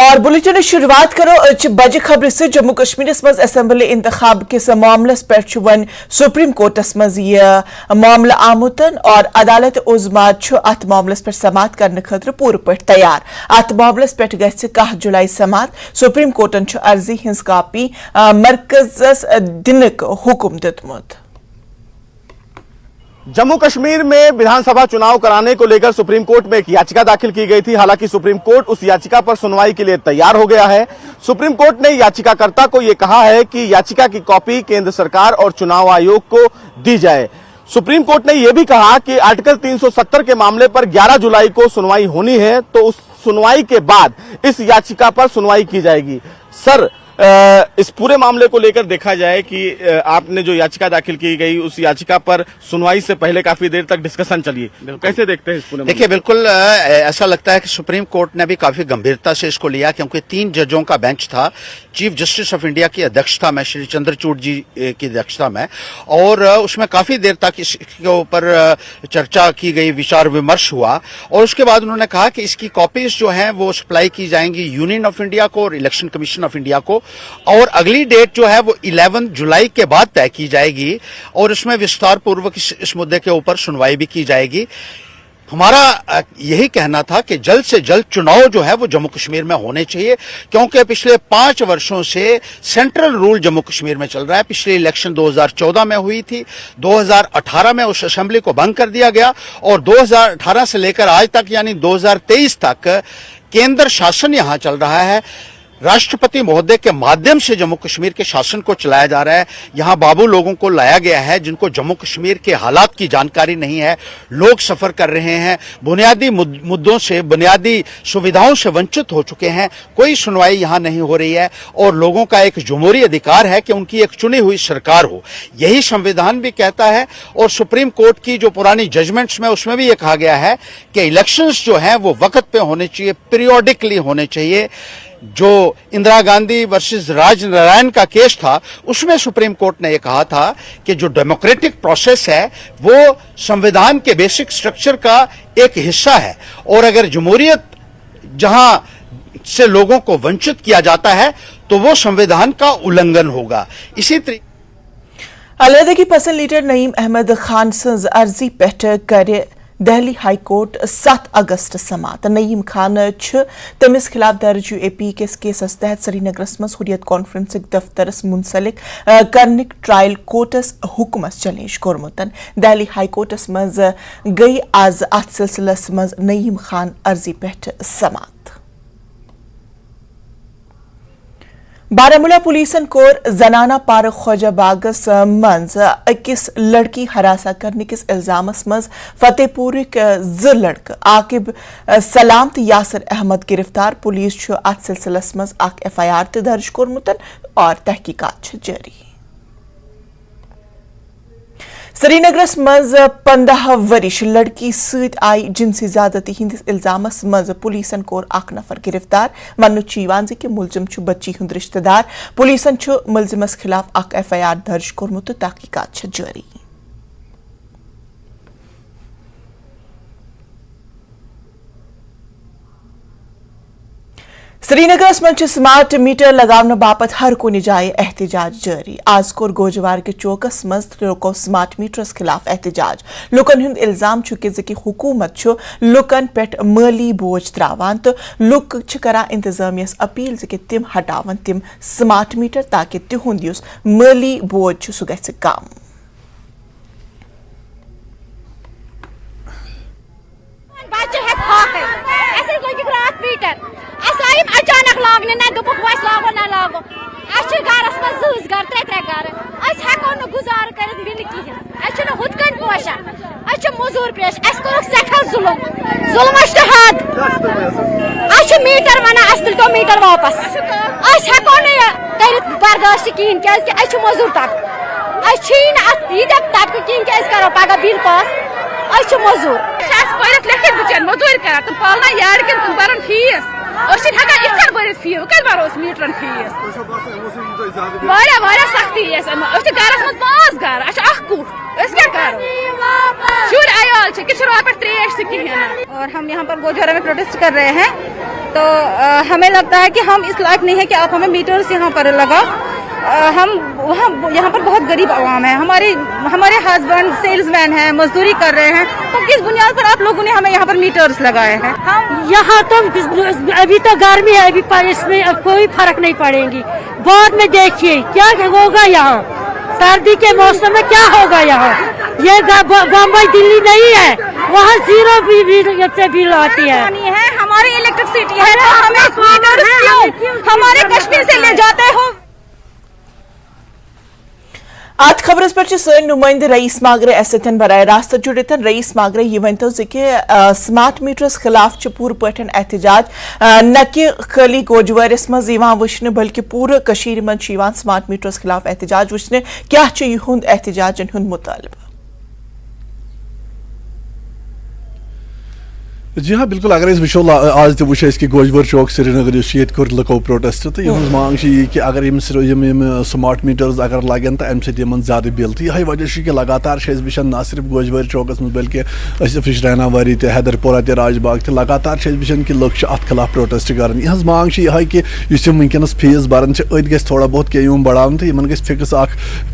और बुलेटिन शुरुआत करो बज खबर से जम्मू कश्मीर मज असेंबली इंतखाब किस मामलस पे वन सुप्रीम कोर्टस मज यह मामला आमुतन और अदालत उज़्मा अत मामलस पे समात करने खतर पूर पट तैयार अत मामलस पे गछ 10 जुलाई समात सुप्रीम कोर्टन अर्जी हिंस कापी मरकजस दिनक हुक्म दितमुत। जम्मू कश्मीर में विधानसभा चुनाव कराने को लेकर सुप्रीम कोर्ट में एक याचिका दाखिल की गई थी। हालांकि सुप्रीम कोर्ट उस याचिका पर सुनवाई के लिए तैयार हो गया है। सुप्रीम कोर्ट ने याचिकाकर्ता को यह कहा है कि याचिका की कॉपी केंद्र सरकार और चुनाव आयोग को दी जाए। सुप्रीम कोर्ट ने यह भी कहा कि आर्टिकल 370 के मामले पर 11 जुलाई को सुनवाई होनी है, तो उस सुनवाई के बाद इस याचिका पर सुनवाई की जाएगी। सर, इस पूरे मामले को लेकर देखा जाए कि आपने जो याचिका दाखिल की गई उस याचिका पर सुनवाई से पहले काफी देर तक डिस्कशन चली, कैसे देखते हैं इस पूरे? देखिए, बिल्कुल ऐसा लगता है कि सुप्रीम कोर्ट ने भी काफी गंभीरता से इसको लिया, क्योंकि 3 जजों का बेंच था। चीफ जस्टिस ऑफ इंडिया की अध्यक्षता में श्री चंद्रचूड़ जी की अध्यक्षता में, और उसमें काफी देर तक इसके ऊपर चर्चा की गई, विचार विमर्श हुआ, और उसके बाद उन्होंने कहा कि इसकी कॉपीज जो हैं वो सप्लाई की जाएंगी यूनियन ऑफ इंडिया को और इलेक्शन कमीशन ऑफ इंडिया को, और अगली डेट जो है वो 11 जुलाई के बाद तय की जाएगी और इसमें विस्तार पूर्वक इस मुद्दे के ऊपर सुनवाई भी की जाएगी। हमारा यही कहना था कि जल्द से जल्द चुनाव जो है वो जम्मू कश्मीर में होने चाहिए, क्योंकि पिछले 5 वर्षों से सेंट्रल रूल जम्मू कश्मीर में चल रहा है। पिछली इलेक्शन 2014 में हुई थी, 2018 में उस असेंबली को भंग कर दिया गया, और 2018 से लेकर आज तक यानी 2023 तक केंद्र शासन यहां चल रहा है। राष्ट्रपति महोदय के माध्यम से जम्मू कश्मीर के शासन को चलाया जा रहा है। यहां बाबू लोगों को लाया गया है जिनको जम्मू कश्मीर के हालात की जानकारी नहीं है, लोग सफर कर रहे हैं, बुनियादी मुद्दों से, बुनियादी सुविधाओं से वंचित हो चुके हैं। कोई सुनवाई यहां नहीं हो रही है, और लोगों का एक जमहूरी अधिकार है कि उनकी एक चुनी हुई सरकार हो, यही संविधान भी कहता है। और सुप्रीम कोर्ट की जो पुरानी जजमेंट्स में उसमें भी ये कहा गया है कि इलेक्शंस जो हैं वो वक्त पे होने चाहिए, पीरियोडिकली होने चाहिए। जो इंदिरा गांधी वर्सेस राज नारायण का केस था उसमें सुप्रीम कोर्ट ने यह कहा था कि जो डेमोक्रेटिक प्रोसेस है वो संविधान के बेसिक स्ट्रक्चर का एक हिस्सा है, और अगर जमहूरियत जहां से लोगों को वंचित किया जाता है तो वो संविधान का उल्लंघन होगा। इसी तरीके अलहदगी की पसंद लीडर नईम अहमद खान सज अर्जी पे करे दिल्ली हाई कोर्ट 7 अगस्त समात। नईम खान तमिस खिलाफ दर्ज UAP किस केसस तहत श्रीनगरस मज हुर्रियत कॉन्फ्रेंसिंग दफ्तरस मुंसलिक करनिक ट्रायल कोर्टस हुक्मस चैलेंज कोरमुतन। दिल्ली हाई कोर्टस मज गई आज अत सिलसिलस मज नईम खान अर्जी पे समात। बारामूला पुलिसन कोर जनाना पार्क ख्वाजा बागस मज अकिस लड़की हरासा करने किस इल्जामस मज फतेहपुर 2 लड़क आकिब सलाम तो यासर अहमद गिरफ्तार। पुलिस अत सिलसिलस मज FIR दर्ज कोरमुतन और तहकीकात जारी। श्रीनगरस मज 15 वरिश लड़की सत आई जिनसी ज्यादती हिंदिस इल्जामस मज पुलिसन कोर 1 नफर गिरफ्तार। मनु कि मुलजिम बच्ची हुंद रिश्तेदार। पुलिसन मुलजिमस खिलाफ FIR दर्ज कोरमुत तहकीकात जारी। श्रीनगरस मज स्मार्ट मीटर लगाने बापत हर कुन जाए एहतजाज जारी। आज कोर गोजवार के चौकस मज लोको स्मार्ट मीटरस खिलाफ एहतजाज। लुकन हुंद इल्जाम कि हुकूमत लुकन पे माली बोझ त्रावान, तो लुक करान इंतजामियस अपील कि तिम हटावन तिम स्मार्ट मीटर ताकि तिहुंद युस माली बोझ सह गژھِ कम। अचानक लागने ना दोपक वस लागो ना लागो अछ गरस में 2 घर 3 घर अस हेको न गुजार कर बिल की अछ न हुदकन पोशा अछ मजूर पेश अस करो सखा जुल्म अछ हद अछ मीटर वना असल तो मीटर वापस अस हेको न कर बर्दाश्त कीन के अछ मजूर तक अछ न इदक तक कीन के अस करो पगा बिल पास अछ मजूर अस परत लेखित बचन मजूर कर तुम पालना यार के तुम परन फीस इतना भर फीस करो मीटरन फीस वारा सख्ती गरस मज 5 घर कुट क्या करो शुर आयाल पे त्रेश से कहें। और हम यहाँ पर गोजवारा में प्रोटेस्ट कर रहे हैं, तो हमें लगता है कि हम इस लायक नहीं है कि आप हमें मीटर्स यहाँ पर लगा। हम यहाँ पर बहुत गरीब आवाम है, हमारे हस्बैंड सेल्समैन हैं, मजदूरी कर रहे हैं, तो किस बुनियाद पर आप लोगों ने हमें यहाँ पर मीटर्स लगाए हैं? हम यहाँ तो अभी तो गर्मी है, अभी पर इसमें कोई फर्क नहीं पड़ेगी। बाद में देखिए क्या होगा यहाँ, सर्दी के मौसम में क्या होगा यहाँ। ये बम्बई दिल्ली नहीं है, वहाँ जीरो बिल आती है। हमारी इलेक्ट्रिसिटी है तो हमें मीटर्स क्यों हमारे कश्मीर से ले जाते हो? आज खबरस पे सन नुमाइंदे रईस मागरे एसएन बराह रास्त जुड़ित रईस मागरे यह वनतो स्मार्ट मीटर्स खिलाफ पूर पठन एहतजाज न कि खाली गोजवरिस मज वुचन बल्कि पूरे कशीर मज स्मार्ट मीटर्स खिलाफ एहतजाज वुचन क्या युंद एहतजाजन हुंद मुतालबा। जी हाँ बिल्कुल, अगर वो आज तो वो कि गोजवर चौक श्रीनगर कोर लको प्रोटेस्ट तो यह मांग कि अगर स्मार्ट मीटर्स अगर लगन तो अम सत ज्यादा बिल तो यह वजह कि लगातार वो ना सिर्फ गोजवर चौकस में बल्कि फिशराना वारी तो हैदरपोरा तो राजबाग तो लगातार वो कि लोग अत खिलाफ प्रोटेस्ट कर मांग यह कि वनकस फीस बरान अत ग थोड़ा बहुत क्या बढ़ान तो in fix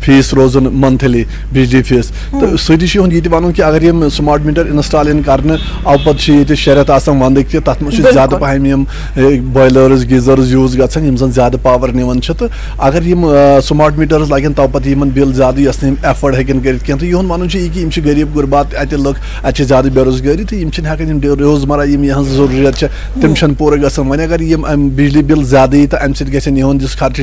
fees Rojan monthly बिजली फीस तो सदी वन कि अगर स्मार्ट मीटर इंस्टॉल कर अवपत शरत वंदक तथ ज्यादा पहम बॉयलर्स गीजर्स यूज गम ज्यादा पावर निवन तो अगर स्मार्ट मीटर्स लगन तवपत बिल ज्यादा एफर्ड हेकन कर तो यह वन कि गरीब गुरबात अत लुक अत ज्यादा बेरोजगारी तो हेकन रोजमर्रा यहाँ जरूरत तम पूरे गसान वन अगर बिजली बिल ज्यादा यी तो अम सत खर्च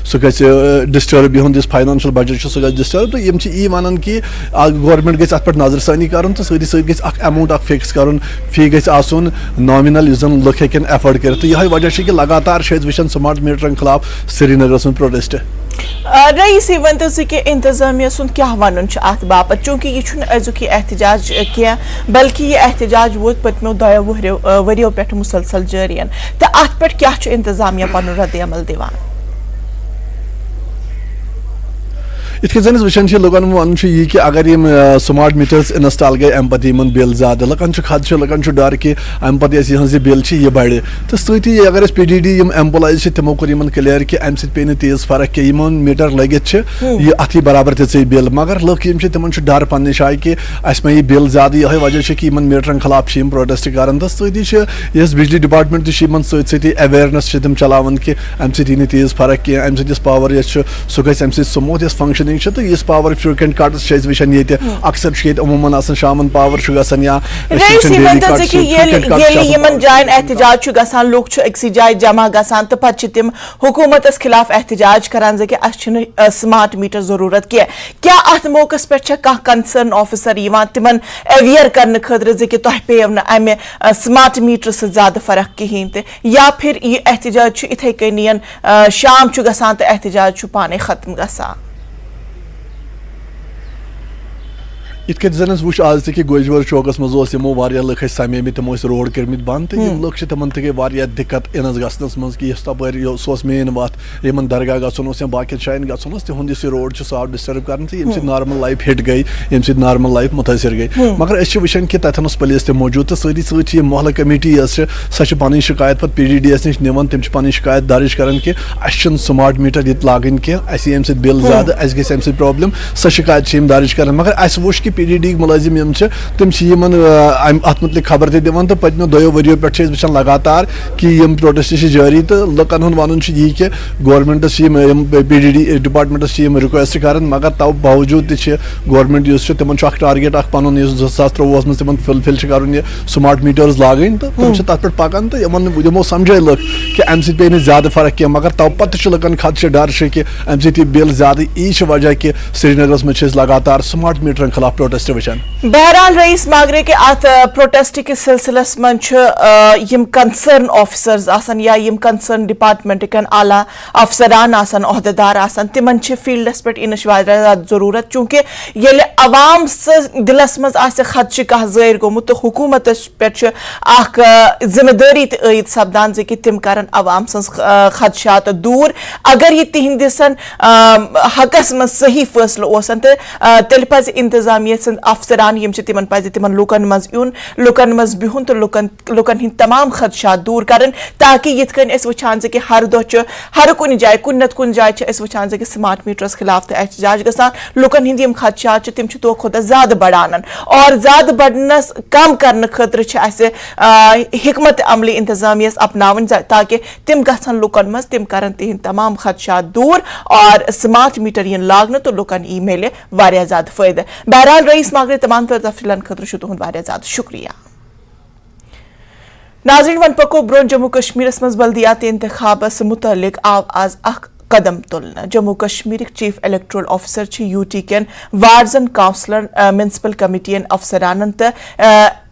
सह ग डिस्टर्ब यह फाइनेंशियल बजट सह ग डिस्टर्ब तो यी वन कि गवर्नमेंट गई अत नजरसानी कर तो सत अमाउंट फिक्स कर फी आसन नॉमिनल लुक हेकन एफर्ड कर तो यह वजह कि लगातार वुचान स्मार्ट मीटर खिलाफ श्रीनगर में प्रोटेस्ट। रईस वन कि इंतजामिया सुन क्या वन अत बापत चूंकि यह अजुक एहतजाज क्या बल्कि यह एहतजाज वोत पत्मो 2 वरियों पे मुसलसल जारी तो अत पे क्या इंतजामिया पन रद्द अमल दिवान। इत जन वुचान लुकन वन यह कि अगर स्मार्ट मीटर्स इंस्टॉल गए अम पे बिल ज्यादा लुकन खद लुकन डर कि अम पे यह बिल यह बढ़ तो सती अगर PDD एम्प्लॉइज तमो कोर क्लियर कि अम पे तीज फर्क क्या मीटर लगित यह अथ बराबर ती बिल मगर लुक तम डर पन्ने जाए कि अस मे बिल ज्यादा यह वजह कि मीटरन खिलाफ प्रोटेस्ट कर तो सती बिजली डिपार्टमेंट सती अवेयरनेस चलान कि अम सत तीज फर्क क्या अम पावर सह गम स्मूथ फंक्शन तो इस पावर फ्रीक्वेंट कट्स वुचान ये अक्सर अमूमन शाम पावर या जायन एहतजाज गसान लोग अक्सी जाय जमा गसान तो पे तम हुकूमतस खिलाफ एहतजाज करान कि स्मार्ट मीटर जरूरत क्या अत मौकस पे कंसर्न ऑफिसर तिमन अवेयर करने खतर कि तुह पे अमे स्मार्ट मीटर से ज्यादा फर्क कहें या फिर यह एहतजाज इथे कन शाम गसान तो एहतजाज पाने खत्म गसान। इत जन वो आज कि गोजवर चौकस मज लुक समे तम रोड कर बंद तो लुक तम गई दिक्कत इनस गसनस मज कि तपर मेन वत इन दरगाह गसन या बाकी जायन गसन तिहुंद रोड सह आव डिस्टर्ब कर तो नार्मल लाइफ हिट गई नार्मल लाइफ मुतासर गई मगर वुचान कि तथन पुलिस तक मौजूद तो सती मोहल्ला कमेटी सह पन शिकायत पे PDD नश निवान तम पन शिकायत दर्ज कर कि स्मार्ट मीटर ये लागन कह बिल ज्यादा अम प्रॉब्लम सह शिकायत दर्ज कर मगर अस वो कि PDD मुलाजिम तम अत मुतलिक खबर दिवान तो पत्मो 2 वरियों पे वुचान लगातार कि प्रोटेस्ट जारी तो लुकन वन यह कि गवर्नमेंटस PDD डिपार्टमेंटस रिक्वेस्ट कर मगर तव बावजूद गवर्नमेंट तम टारगेट पन 2023 मज तम फुलफिल कर स्मार्ट मीटर्स लागन तो तम तथ पे पकान तो यमो समझे लुक कि अम पे ज्यादा फर्क क्या मगर तव पे लुकन खदशे डर कि अम बिल ज्यादा यह वजह कि श्रीनगर में लगातार स्मार्ट मीटर खिलाफ प्रोटेस्ट वुचान। बहरहाल रईस मागरे के अत प्रोटेस्ट के सिलसिलस मज कंसर्न ऑफिसर्स आसन या कंसर्न डिपार्टमेंट कन आला अफसरान आसन ओहदेदार आसन तिमन फील्डस पे इन जरूरत चूंकि ये अवाम दिलस मज खदशे कह जाहिर गोमुत तो हुकूमत पे जिम्मेदारी तयद सपदान कि तिम करन अवाम सज खदशात दूर अगर यह तिहंदिस हकस मज सही फैसलो ओसन तो तेल पज इंतजामिया انتظامیہ سند افسران یم چھ تمن پزِ تمن لوکن مز یون لوکن مز بہن تو لوکن ہند تمام خدشات دور کرن تاکہ یت کن اس وچھان کہ ہر دہ چھ ہر کن جائے کن نت کن جائے چھ اس وچھان کہ سمارٹ میٹرس خلاف تہ احتجاج گژھان لوکن ہند یم خدشات چھ تم چھ دہ کھۄتہٕ زیادٕ بڑانن اور زیادٕ بڑنس کم کرنے خاطر چھ اس حکمت عملی انتظامیہ اپناون تاکہ تم گھن لوکن مز تم کرن تہند تمام خدشات دور اور سمارٹ میٹر ین لاگن تو لوکن ای میلے واریاہ زیادہ فائدہ. بہرحال رئیس ماگرے تمام تفصیلن خاطر تہد واریاہ زیادہ شکریہ. ناظرین ون پکو برون جموں کشمیرس مز بلدیاتی انتخابس متعلق آو آز اخ قدم تلنا. Jammu Kashmir chief electoral officer U T کین وارڈزن کاؤنسلر میونسپل کمیٹین افسران تو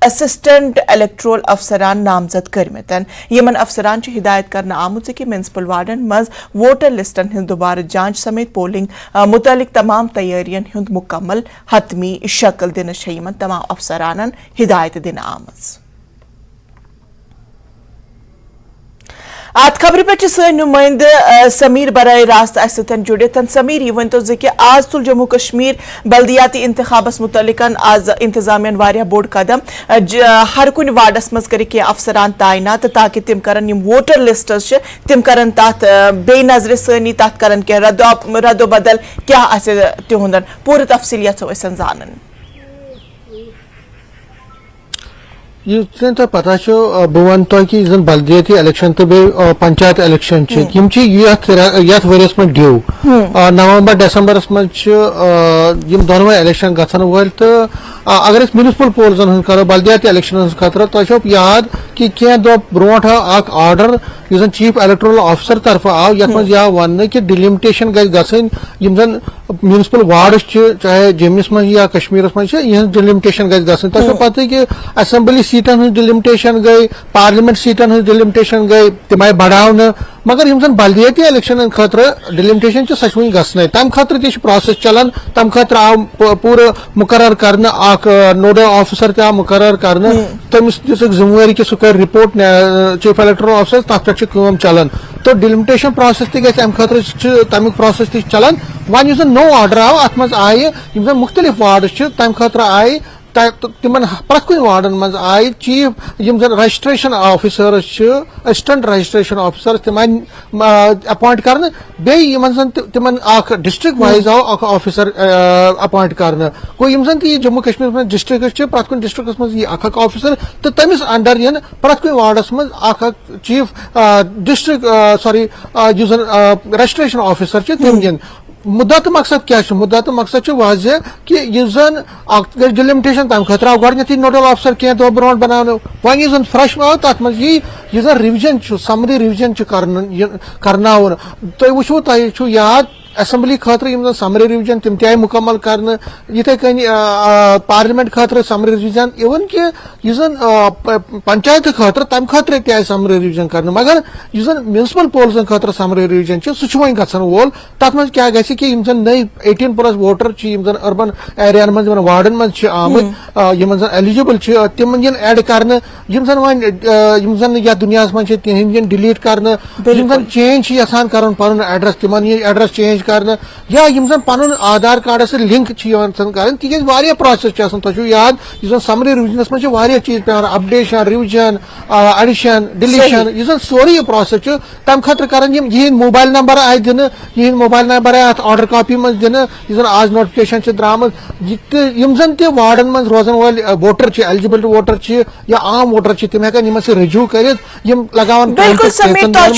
اسسٹنٹ الیکٹورل افسران نامزد کرمتن. یمن افسران ہدایت کرنا آمت کہ میونسپل وارڈن مز ووٹر لسٹن ہند دوبارہ جانچ سمیت پولنگ متعلق تمام تیارین ہند مکمل حتمی شکل دن یمن تمام افسران ہدایت دن آمت. ات خبر پہ سن نمائندہ سمیر براہ راست اس جڑت. سمیر یہ ورنو کہ آز تل جموں کشمیر بلدیاتی انتخابس متعلق آز انتظامیہ واریاہ بوڑ قدم. ہر کن وارڈس مز کر افسران تعینات تاکہ تم کرن یم ووٹر لسٹس تم کرن تات بے نظر ثانی تات کرن کہ رد و بدل کیا آسہ تہندن پورٕ تفصیل یژھو أسۍ زانن. یہ تہ پتہ بہ ون تہ کہ زن بلدیاتی الیکشن تو بیٚیہِ پنچایت الیکشن یم یتھ ؤریس من ڈیو نومبر ڈسمبرس من یم دونوے الیکشن گژھن ول. تو اگر اس میونسپل پولزن ہن کرو بلدیاتی الیکشن خاطر تہ چھو یاد کہ کینٛہہ دۄہ برونٛٹھ اکھ آرڈر یُس زن چیف الیکٹورل آفیسر طرف آو یتھ منٛز یہِ آو وننہٕ کہ ڈِلِمٹیشن گژھِ گژھٕنۍ یم زن میونسپل وارڈس چاہے جمس من یا کشمیرس من یہٕنٛز ڈِلِمٹیشن گژھِ گژھٕنۍ. تۄہہِ چھو پتہ کہ اسمبلی سیٹن ہٕنٛز ڈِلِمٹیشن گئی پارلیمنٹ سیٹن ہٕنٛز ڈِلِمٹیشن گئی تم آئی بڑھاونہٕ مگر یم زن بلدیاتی الیکشن خاطر ڈِلِمٹیشن سۄ چھِ وُنہِ گژھنٕے. تمہِ خٲطرٕ تہِ چھُ پروسیس چلان. تمہِ خٲطرٕ آو پوٗرٕ مُقرر کرنہٕ اکھ نوڈل آفیسر تہِ آو مُقرر کرنہٕ. تٔمِس دِژٕکھ ذمہٕ وٲری کہِ سُہ کرِ رِپورٹ چیف الیکٹورل آفیسر تتھ پٮ۪ٹھ چھِ کٲم چلان. تو ڈِلِمٹیشن پروسیس تہِ گژھِ امہِ خٲطرٕ چھُ تمیُک پروسیس تہِ چلان. وۄنۍ یُس زن نوٚو آرڈر آو اتھ منٛز آیہِ یم زن مختلف وارڈ چھِ تمہِ خٲطرٕ آیہِ تمن پرٛٮ۪تھ کُنہِ وارڈن منٛز آیہِ چیف یم زن رجسٹریشن آفیسرز چھِ اسسٹنٹ رجسٹریشن آفیسرز تم آیہِ اپوینٹ کرنہٕ. بیٚیہِ یمن زن تمن اکھ ڈسٹرکٹ وایز آو اکھ آفیسر اپوینٹ کرنہٕ. گوٚو یم زن تہِ یہِ جموں کشمیرس منٛز ڈسٹرکٹ چھِ پرٛٮ۪تھ کُنہِ ڈسٹرکس منٛز یی اکھ آفیسر تہٕ تٔمِس انڈر یِن پرٛٮ۪تھ کُنہِ وارڈس منٛز اکھ چیف ڈسٹرکٹ یُس زن رجسٹریشن آفیسر چھِ تِم یِن. مدعا تو مقصد کیا مدعا تو مقصد واضح کہ اس زن ڈِلِمٹیشن تمہ خاطر آو گۄڈنیتھٕے نوڈل آفیسر کینٛہہ دۄہ برونٛٹھ بناونہٕ. وۄنۍ یُس زن فرٛیش آو تتھ منٛز یہِ زن رِوجن چھُ سمری رِوجن چھُ کرناوُن. تُہۍ وٕچھو تۄہہِ چھُو یاد اسمبلی خاطرٕ یم زن سمری رِوجن تم تہِ آیہِ مُکمل کرنہٕ. یِتھے کٔنۍ پارلِمنٹ خاطرٕ سمری رِوجن اِوٕن کہِ یُس زن پنچایت خاطرٕ تمہِ خاطرٕ تہِ آیہِ سمری رِوجن کرنہٕ. مگر یُس زن میونسپل پولزن خاطرٕ سمری رِوجن چھُ سُہ چھُ وۄنۍ گژھن وول. تتھ منٛز کیاہ گژھِ کہ یم زن نٔے 18+ ووٹر چھِ یم زن اربن ایریاہن منٛز یمن وارڈن منٛز چھِ آمٕتۍ یمن زن ایلِجبل چھِ تِمن یِن ایڈ کرنہٕ. یم زن وۄنۍ یم زن یتھ دُنیاہس منٛز چھِ تِہنٛدۍ یِن ڈِلیٖٹ کرنہٕ. یم زن چینج چھِ یژھان کرُن پنُن ایڈرس تِمن یہِ ایڈرس چینج کرنہٕ یا یم زن پنُن آدھار کارڈس سۭتۍ لِنک چھِ یِوان کرٕنۍ. تِکیازِ واریاہ پروسیس چھِ آسان. تۄہہِ چھُو یاد یُس زن سمری رِوجنس منٛز چھِ واریاہ چیٖز پیوان اپڈیشن رِوجن ایڈِشن ڈِلیشن یُس زن سورُے یہِ پروسیس چھُ تمہِ خٲطرٕ کرن یِم یِہنٛدۍ موبایل نمبر آیہِ دِنہٕ یِہنٛدۍ موبایل نمبر آیہِ اتھ آرڈر کاپی منٛز دِنہٕ یُس زن آز نوٹفکیشن چھِ درامٕژ. یم زن تہِ وارڈن منٛز روزن وٲلۍ ووٹر چھِ ایلجبل ووٹر چھِ یا عام ووٹر چھِ تِم ہیٚکن یِمن سۭتۍ رجوع کٔرِتھ یِم لگاون. بالکل سمیٖر تۄہہِ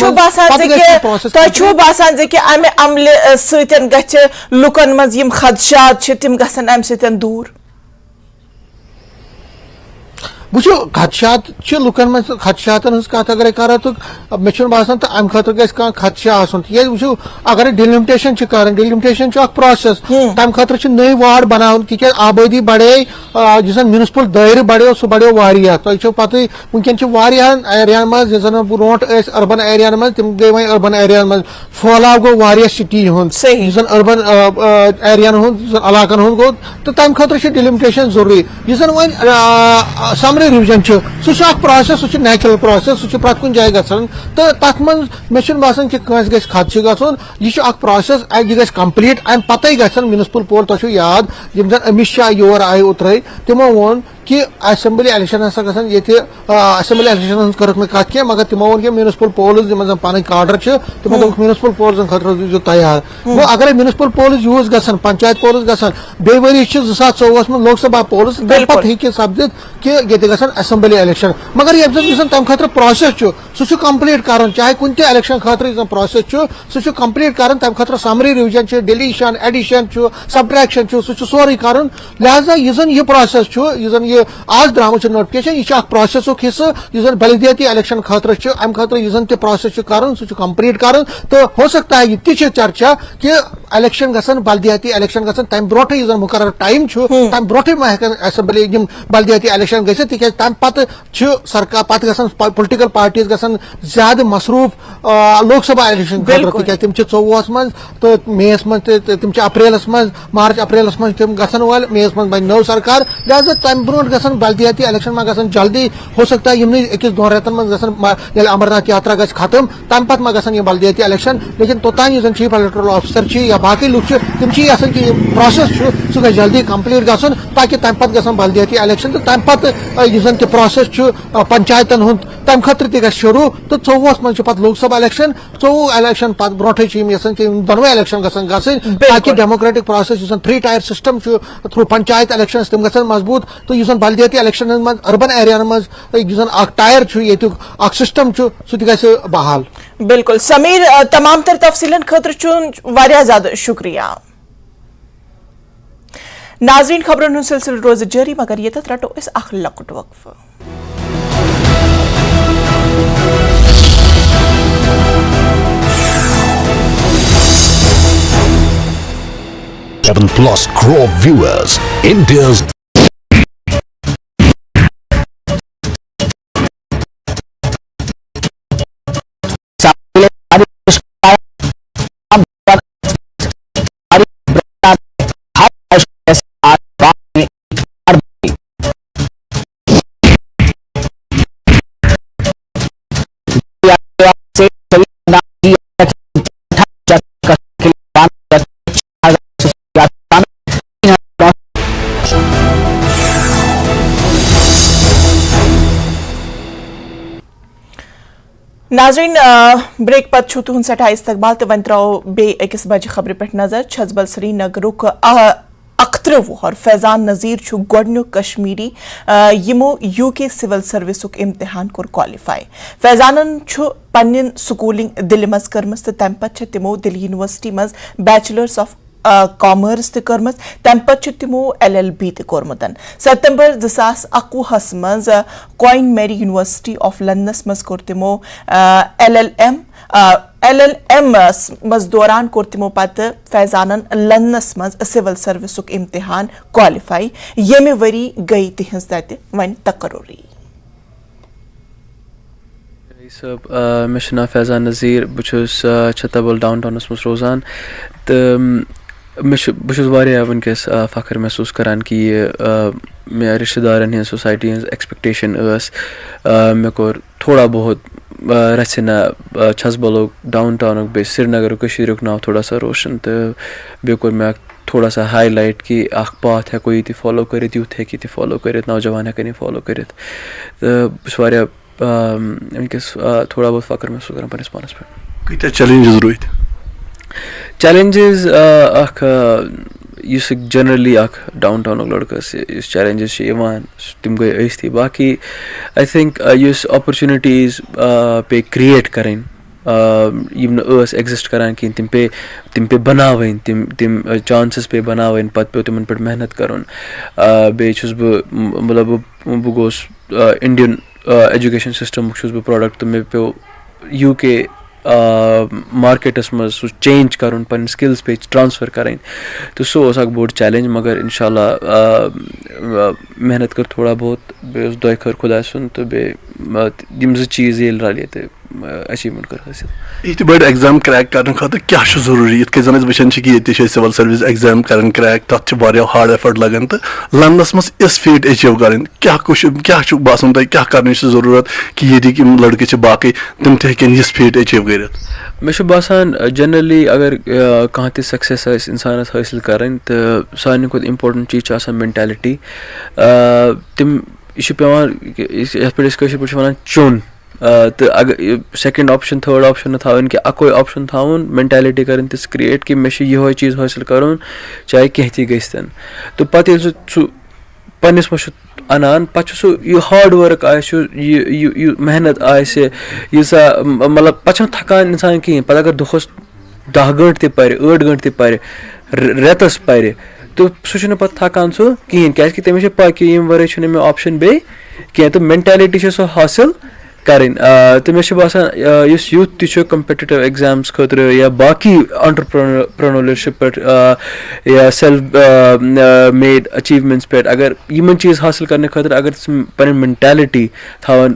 چھُو باسان زِ کہِ امہِ عملہِ سۭتۍ گژھِ لُکن منٛز یِم خدشات چھِ تِم گژھن امہِ سۭتۍ دوٗر. وٕچھو خدشات چھِ لُکن منٛز خدشاتن ہٕنٛز کتھ اگرے کرو تہٕ مےٚ چھُنہٕ باسان تہٕ امہِ خٲطرٕ گژھِ کانٛہہ خدشہ آسُن. تِکیازِ وٕچھو اگرے ڈِلِمٹیشن چھِ کرٕنۍ ڈِلِمٹیشن چھُ اکھ پروسیس. تمہِ خٲطرٕ چھِ نٔے وارڈ بناوٕنۍ تِکیازِ آبٲدی بڑے یُس زن میونسپل دٲیرٕ بڑیو سُہ بڑیو واریاہ. تۄہہِ چھو پتہٕ وٕنکیٚن چھِ واریاہن ایریاہن منٛز یُس زن برونٛٹھ ٲسۍ اربن ایریاہن منٛز تِم گٔے وۄنۍ اربن ایریاہن منٛز. پھہلاو گوٚو واریاہ سٹی ہُنٛد یُس زن اربن ایریاہن ہُنٛد یُس زن علاقن ہُنٛد گوٚو تہٕ تمہِ خٲطرٕ چھِ ڈِلِمٹیشن ضروٗری. یُس زن وۄنۍ समरी रिविजन सह प्रोसेस सह नेचुरल प्रोसेस सह प्रत कुछ जाए गन तो तथ मन मे बसान कि खदश गन यह प्रोसेस यह कंप्लीट अम पत गन म्यूनिसिपल पोल तुम याद यम जन अमित शाह योर आये उतर तमो वोन कि असेंबली इलेक्शन हसा गन ये असेंबली इलेक्शन कर कत क्या मगर तमो वोन कि म्यूनिसिपल पोल्स यम पन कार्डर तमो दोक म्यूनिसिपल पोल्स खतर तैयार वो अगर म्यूनिसिपल पोल्स यूज गन पंचायत पोल्स गन बे वरी 2024 में लोकसभा पोल्स पे सपदित कि ये गन असेंबली इलेक्शन मगर ये तम खतर प्रोसेस सह कंप्लीट कर चाहे कुन इलेक्शन खतर प्रोसेस सह कंप्लीट कर तम खतर summary revision deletion addition subtraction सह सोरे कर लिहाजा यह प्रोसेस यह आज द्रामुत नोटिफिकेशन यह प्रोसेस हिस्सा यह बलदियाती इलेक्शन खतर अम खतर यह प्रोसेस कर सह कंप्लीट कर तो हो सकता है यह चर्चा कि इलेक्शन गसन बलदियाती इलेक्शन गसन तम ब्रोट यह मुकर्रर टाइम तम ब्रोट हेकन असेंबली बलदियाती इलेक्शन गि तम पत सरकार पत गसन पोलिटिकल पार्टीज गसन ज्यादा मसरूफ लोकसभा इलेक्शन खतर तम 24 मज तो मेस मज तम अप्रैलस मज मार्च अप्रैलस मज तम गसन वाल मेस मज बन नव सरकार लिहाजा तम ब्रोट गसन बलदियाती इलेक्शन में गसन जल्दी हो सकता है यमन अकिस 2 रेतन मज गसन अमरनाथ यात्रा गि खत्म तम पत मा गसन बलदियाती इलेक्शन लेकिन तोतान यह चीफ इलेक्टोरल ऑफिसर या बाकी लोग तम कि प्रोसेस सह गई जल्दी कंप्लीट गसन ताकि तम पत गसन बलदियाती इलेक्शन तो तम पत यह प्रोसेस पंचायतन हुंद तम खतर तह शुरू तो 24 मज पत लोकसभा इलेक्शन 24 इलेक्शन पत ब्रोटे दोनवे इलेक्शन गसन ताकि democratic process free tier system through panchayat election तम गसन मजबूत तो यह बलदियाती इलेक्शन मज अर्बन एरिया मज टायर ये सिस्टम सह गि बहाल। बिल्कुल समीर तमाम तर तफसीलन खतर वारिया ज्यादा शुक्रिया। नाजरीन खबरों हूं सिलसिल रोज जारी मगर ये तथ रटो इस अख लकुट वक्फ। 7+ crore viewers, India's नाजरीन ब्रेक पत छु तुहन सठा इस्तकबाल तो वन त्रो बे अकिस बजे खबर पे नजर छजबल श्रीनगरुक अख्तरव और फैजान नजीर छु गोडनु कश्मीरी यमो यूके सिविल सर्विसुक इम्तिहान कोर क्वालिफाई फैजानन छु पन्निन स्कूलिंग दिल्ली मज करमस तो तम पत तिमो दिल्ली यूनिवर्सिटी मज बैचलर्स ऑफ कॉमर्स तम पत तिमो LLB तोर्मुतन सितंबर 2021 मज क्वीन मैरी यूनिवर्सिटी ऑफ लंदनस मज कोर तिमो LLM मज दौरान कोर तिमो पत फैजानन लंदनस मज सिविल सर्विसुक इम्तिहान क्वालिफाई येमे वरी गई तिहंस तत वन तकर्रुरी। सब मे नाम फैजान नज़ीर बहुस छतबल डाउन टाउनस मज रोजान तो मैं वनकस फखर महसूस करान कि मे रिश्तेदारन हज सोसाइटी हज एक्सपेक्टेशन मे कोर थोड़ा बहुत रचना छसबल डाउन टाउन बे श्रीनगर नाव थोड़ा सा रोशन तो बे कोर मे थोड़ा सा हाईलाइट कि पाथ हेको ये फॉलो कर यूथ हे फॉलो कर नौजवान हेकन फॉलो कर तो वनकस थोड़ा बहुत फखर महसूस करान पन्निस पानस पे चैलेंजेस रोहित चैलेंजेस जनरली डाउन टाउन लड़कस चैलेंजेस तम गई थी बाकी आई थिंक अपॉर्चुनिटीज पे क्रिएट करें एग्जिस्ट करान कि तम पे बनावन तम चांसेस पे बनावन पत पे तिमन पे मेहनत करुन बेस मतलब बह गोस इंडियन एजुकेशन सिस्टम बह प्रोडक्ट तो मे पे यूके मार्केटस मज सह चेंज कर पन स्किल्स पे ट्रांसफर करें तो सह बोड़ चैलेंज मगर इंशाल्लाह मेहनत कर थोड़ा बहुत बे दुआ खर खुदा सुन तो बे चीज़ ये रलिए तो اچیومنٹ کر حاصل. یہ بڑ ایگزام کریک کرنے خاطر کیا ضروری ات زن وچان کہ یہ سول سروس ایگزام کران کریک تک ہارڈ ایفرٹ لگان تو لندنس مز اس فیٹ اچیو کریں کیا باسان تہ کیا کرنے ضرورت کہ یہ لڑکے باقی تم تہ ہیکن یہ فیٹ اچیو کرت. مے باسان جنرلی اگر کانٛہہ تہِ سکسیس آسہِ انسانس حٲصِل کرٕنۍ تہٕ ساروی کھۄتہٕ امپارٹنٹ چیٖز چھُ آسان مینٹیلٹی. تِم یہِ چھُ پیٚوان یتھ پٲٹھۍ أسۍ کٲشِر پٲٹھۍ چھِ ونان چوٚن تہٕ اگر سیکنڈ آپشن تھٲڈ آپشن نہٕ تھاوٕنۍ کینٛہہ اکوے آپشن تھاوُن مینٹیلٹی کرٕنۍ تِژھ کریٹ کہ مےٚ چھُ یِہوے چیٖز حٲصِل کرُن چاہے کینٛہہ تہِ گٔژھتن. تہٕ پتہٕ ییٚلہِ سُہ پننس منٛز چھُ انان پتہٕ چھُ سُہ یہِ ہاڈ ؤرک آسہِ یہِ محنت آسہِ ییٖژاہ مطلب پتہٕ چھُنہٕ تھکان انسان کہیٖنۍ. پتہٕ اگر دۄہس 10 گٲنٛٹہٕ تہِ پرِ 8 گٲنٛٹہٕ تہِ پرِ رٮ۪تس پرِ تہٕ سُہ چھُنہٕ پتہٕ تھکان سُہ کہیٖنۍ کیازِ تٔمِس چھِ پاے کہِ ییٚمہِ ورٲے چھُنہٕ مےٚ آپشن بیٚیہِ کینٛہہ تہٕ مینٹیلٹی چھِ سۄ حٲصِل کرٕنۍ. تہٕ مےٚ چھُ باسان یُس یوٗتھ تہِ چھُ کمپٹیٹو ایگزامس خٲطرٕ یا باقٕے آنٹرپرونرشپ پٮ۪ٹھ یا سیلف میڈ اچیٖومینٹس پٮ۪ٹھ اگر یِمن چیٖز حٲصِل کرنہٕ خٲطرٕ اگر پنٕنۍ مینٹیلٹی تھاون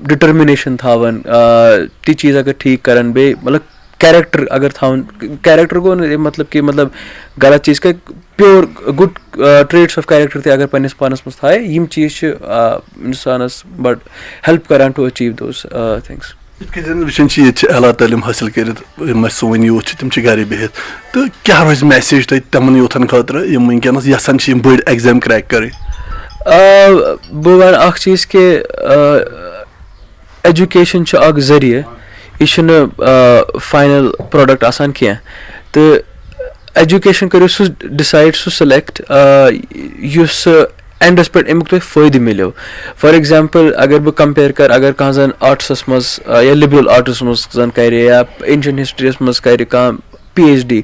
ڈٹرمنیشن تھاون تہِ چیٖز اگر ٹھیٖک کرن بیٚیہِ مطلب کیریکٹر اگر تھاون کیریکٹر گوٚو نہٕ مطلب کہ مطلب غلط چیٖز کہ pure good traits of character تہِ اگر پننس پانس منٛز تھایہِ یِم چیٖز چھِ انسانس بڑٕ ہیلپ کران ٹو اچیٖو دوز تھنگس. یِتھ کٔنۍ زن وٕچھان چھِ ییٚتہِ چھِ اعلیٰ تعلیٖم حٲصِل کٔرِتھ یِم اَسہِ سون یوٗتھ چھِ تِم چھِ گرِ بِہِتھ تہٕ کیٛاہ روزِ میسیج تۄہہِ تِمن یوٗتھن خٲطرٕ یِم وٕنکیٚنس یژھان چھِ یِم بٔڑۍ ایگزام کریک کرٕنۍ. بہٕ ونہٕ اکھ چیٖز کہِ ایجوکیشن چھُ اکھ ذٔریعہٕ یہِ چھُنہٕ فاینل پروڈکٹ آسان کینٛہہ تہٕ ایجوکیشن کٔرِو سُہ ڈِسایڈ سُہ سِلیکٹ یُس اینڈس پٮ۪ٹھ امیُک تۄہہِ فٲیدٕ مِلیو. فار ایگزامپل اگر بہٕ کمپیر کرٕ اگر کانٛہہ زن آرٹسس منٛز یا لِبرل آرٹس منٛز زن کرِ یا اینشنٹ ہسٹریس منٛز کرِ کانٛہہ PhD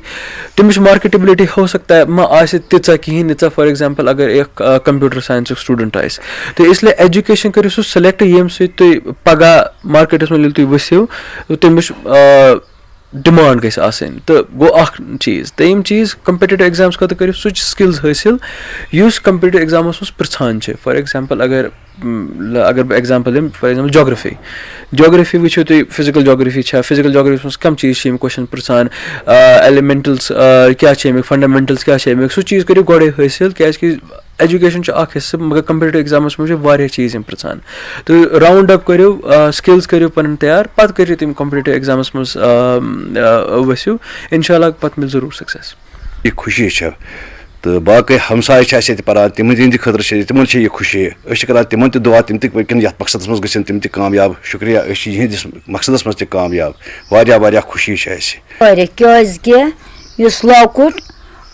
تٔمِس چھِ مارکیٹیبلٹی ہو سکتا ہے ما آسہِ تیٖژاہ کِہینۍ ییٖژاہ فار ایگزامپل اگر اکھ کمپیوٗٹر ساینسُک سٹوٗڈنٹ آسہِ تہٕ اِسلیے ایجوکیشن کٔرِو سُہ سِلیکٹ ییٚمہِ سۭتۍ تُہۍ پگہہ مارکیٹس منٛز ییٚلہِ تُہۍ ؤسِو تٔمِچ ڈِمانڈ گژھِ آسٕنۍ تہٕ گوٚو اکھ چیٖز. دوٚیِم چیٖز کمپیٹیٹو ایگزامس خٲطرٕ کٔرِو سُہ سکلز حٲصِل یُس کمپیٹیٹو ایگزامس منٛز پرژھان چھِ. فار ایگزامپل اگر بہٕ ایگزامپل دِمہٕ فار ایگزامپل جاگرفی وٕچھِو تُہۍ فِزِکل جاگرفی چھا فِزِکل جاگرفی منٛز کم چیٖز چھِ یِم کوسچن پرژھان ایلیمنٹلز کیاہ چھِ امیُک فنڈامنٹلز کیاہ چھِ امیُک سُہ چیٖز کٔرِو گۄڈے حٲصِل کیازِ کہِ ایجوکیشن چھُ اکھ حصہٕ مگر کمپیٹیٹو ایگزامس منٛز چھِ واریاہ چیٖز یِم پرژھان تہٕ راوُنڈ اپ کٔرِو سکلز کٔرِو پنٕنۍ تیار پتہٕ کٔرِو تِم کمپیٹیٹو ایگزامس منٛز ؤسِو انشاء اللہ پتہٕ مِلہِ ضروٗر سکسیس. یہ خوشی چھِ تہٕ باقٕے ہمساے چھِ اَسہِ ییٚتہِ پران تِہنٛدِ خٲطرٕ چھِ تِمن چھِ یہِ خوشی أسۍ چھِ کران تِمن تہِ دُعا تِم تہِ پٔکِن یتھ مقصدس منٛز گٔژھِنۍ تِم تہِ کامیاب. شُکریہ أسۍ چھِ یِہنٛدِس مقصدس منٛز تہِ کامیاب واریاہ واریاہ خوشی چھِ اَسہِ. واریاہ کیازِ کہِ یُس لۄکُٹ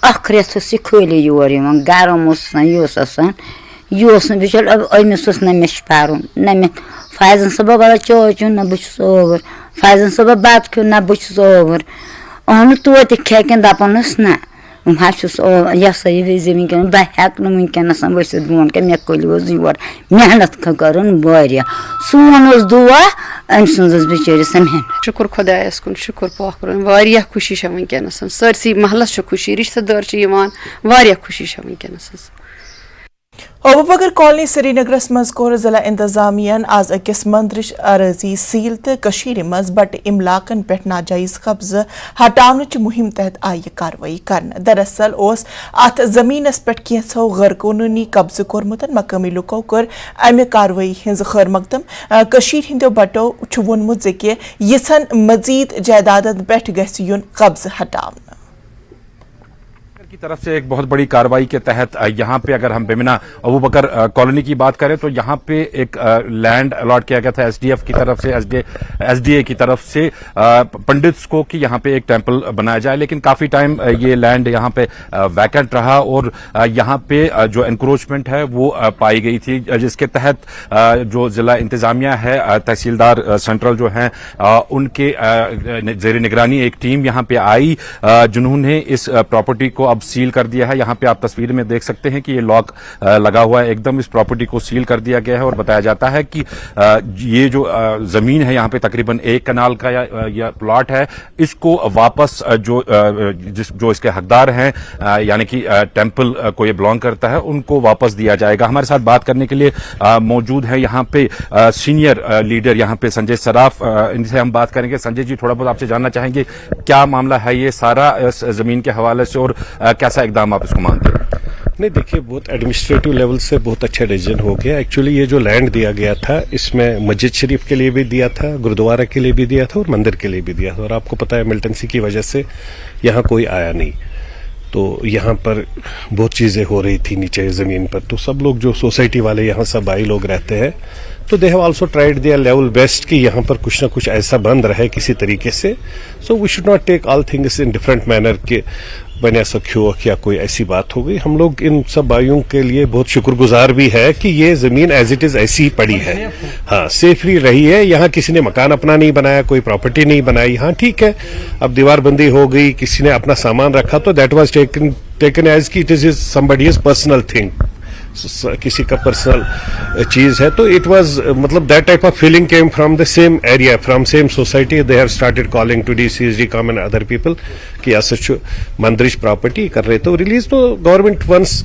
اکھ رٮ۪تھ اوس یہِ خٲلی یور یِوان گرم اوس آسان یہِ اوس آسان یہِ اوس نہٕ بِچور أمِس اوس نہ مےٚ چھُ پرُن نہ مےٚ فیضان صٲبا وَلہٕ چاے چیوٚن نہ بہٕ چھُس آوُر فیضان صٲبا بتہٕ کھیوٚن نہ بہٕ چھُس آوُر اہن نہٕ توتہِ کھٮ۪کٮ۪ن دپان ٲس نہ بہٕ حظ چھُس یہِ ہسا یہِ وِزِ وٕنکیٚن بہٕ ہٮ۪کہٕ نہٕ وٕنکیٚنس ؤسِتھ بہٕ وَنہٕ کیٛاہ مےٚ کٔلِو حظ یور محنت کٔرٕن واریاہ سون اوس دُعا أمۍ سٕنٛز ٲس بِچٲرِس سۄ محنت. شُکُر خۄدایس کُن شُکُر پاک روٗن واریاہ خوشی چھےٚ وٕنکیٚنس سٲرسٕے محلس چھِ خوشی رِشتہٕ دار چھِ یِوان واریاہ خوشی چھےٚ وٕنکیٚنس. ابو بکر کالنی سری نگرس مز کوٚر ضلع انتظامیہ آز أکِس مندرٕچ عرٲضی سیل تہٕ کٔشیٖرِ منٛز بٹہٕ عملاقن پٮ۪ٹھ ناجٲیز قبضہٕ ہٹاونٕچ مُہِم تحت آیہِ کاروٲیی کرنہٕ. دراصل اوس اتھ زٔمیٖنس پٮ۪ٹھ کینٛژھو غٲر قونوٗنی قبضہٕ کوٚرمُت. مقٲمی لُکو کٔر امہِ کاروٲیی ہٕنٛز خٲر مقدم. کٔشیٖرِ ہٕنٛدیو بٹو چھُ ووٚنمُت زِ کہِ یِژھن مزید جائیدادن پٮ۪ٹھ گژھِ یُن قبضہٕ ہٹاونہٕ. کی طرف سے ایک بہت بڑی کارروائی کے تحت یہاں پہ اگر ہم بیمنا ابو بکر کالونی کی بات کریں تو یہاں پہ ایک لینڈ الاٹ کیا گیا تھا SDF کی طرف سے SDA کی طرف سے پنڈتس کو کہ یہاں پہ ایک ٹیمپل بنایا جائے. لیکن کافی ٹائم یہ لینڈ یہاں پہ ویکنٹ رہا اور یہاں پہ جو انکروچمنٹ ہے وہ پائی گئی تھی جس کے تحت جو ضلع انتظامیہ ہے تحصیلدار سینٹرل جو ہیں ان کے زیر نگرانی ایک ٹیم یہاں پہ آئی جنہوں نے اس پراپرٹی کو اب अब सील कर दिया है। यहाँ पे आप तस्वीर में देख सकते हैं कि ये लॉक लगा हुआ है, एकदम इस प्रॉपर्टी को सील कर दिया गया है। और बताया जाता है कि ये जो जमीन है यहाँ पे तकरीबन 1 कनाल का या प्लॉट है, इसको वापस जो इसके हकदार हैं यानी कि टेंपल को ये बिलोंग करता है, उनको वापस दिया जाएगा। हमारे साथ बात करने के लिए मौजूद है यहाँ पे सीनियर लीडर यहाँ पे संजय सराफ, इनसे हम बात करेंगे। संजय जी, थोड़ा बहुत आपसे जानना चाहेंगे क्या मामला है ये सारा इस जमीन के हवाले से और कैसा इकदाम आप इसको मानते हैं? नहीं, देखिए, बहुत एडमिनिस्ट्रेटिव लेवल से बहुत अच्छा डिसीजन हो गया। एक्चुअली ये जो लैंड दिया गया था, इसमें मस्जिद शरीफ के लिए भी दिया था, गुरुद्वारा के लिए भी दिया था और मंदिर के लिए भी दिया था। और आपको पता है मिलिटेंसी की वजह से यहाँ कोई आया नहीं, तो यहाँ पर बहुत चीज़ें हो रही थी नीचे ज़मीन पर। तो सब लोग जो सोसाइटी वाले यहाँ सब भाई लोग रहते हैं, तो they have also tried their level best कि यहाँ पर कुछ ना कुछ ऐसा बंद रहे किसी तरीके से। So we should not take all things in different manner के बने सख्यो क्या कोई ऐसी बात हो गई। हम लोग इन सब भाइयों के लिए बहुत शुक्रगुजार भी है कि ये जमीन एज इट इज ऐसी ही पड़ी है, हाँ, सेफली रही है। यहाँ किसी ने मकान अपना नहीं बनाया, कोई प्रॉपर्टी नहीं बनाई। हाँ, ठीक है, अब दीवारबंदी हो गई, किसी ने अपना सामान रखा, तो दैट वाज टेकन एज की it is somebody's personal thing, किसी का पर्सनल चीज है। तो इट वाज मतलब that type of feeling came from the same area, from same society. They have started calling to DCSD com and other people कि ऐसा मंदरिश property कर रहे। तो रिलीज तो गवर्नमेंट वंस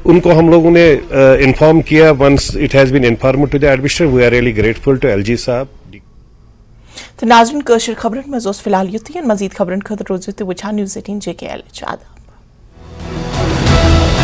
उनको हम लोगों ने इन्फॉर्म किया, once it has been informed to the administrator, we are really grateful to LG साहब। तो नाज़रीन, कशर खबरन मज़ फिलहाल युति मज़ीद खबरन खतर रोज़ वुचान News 18 JKL।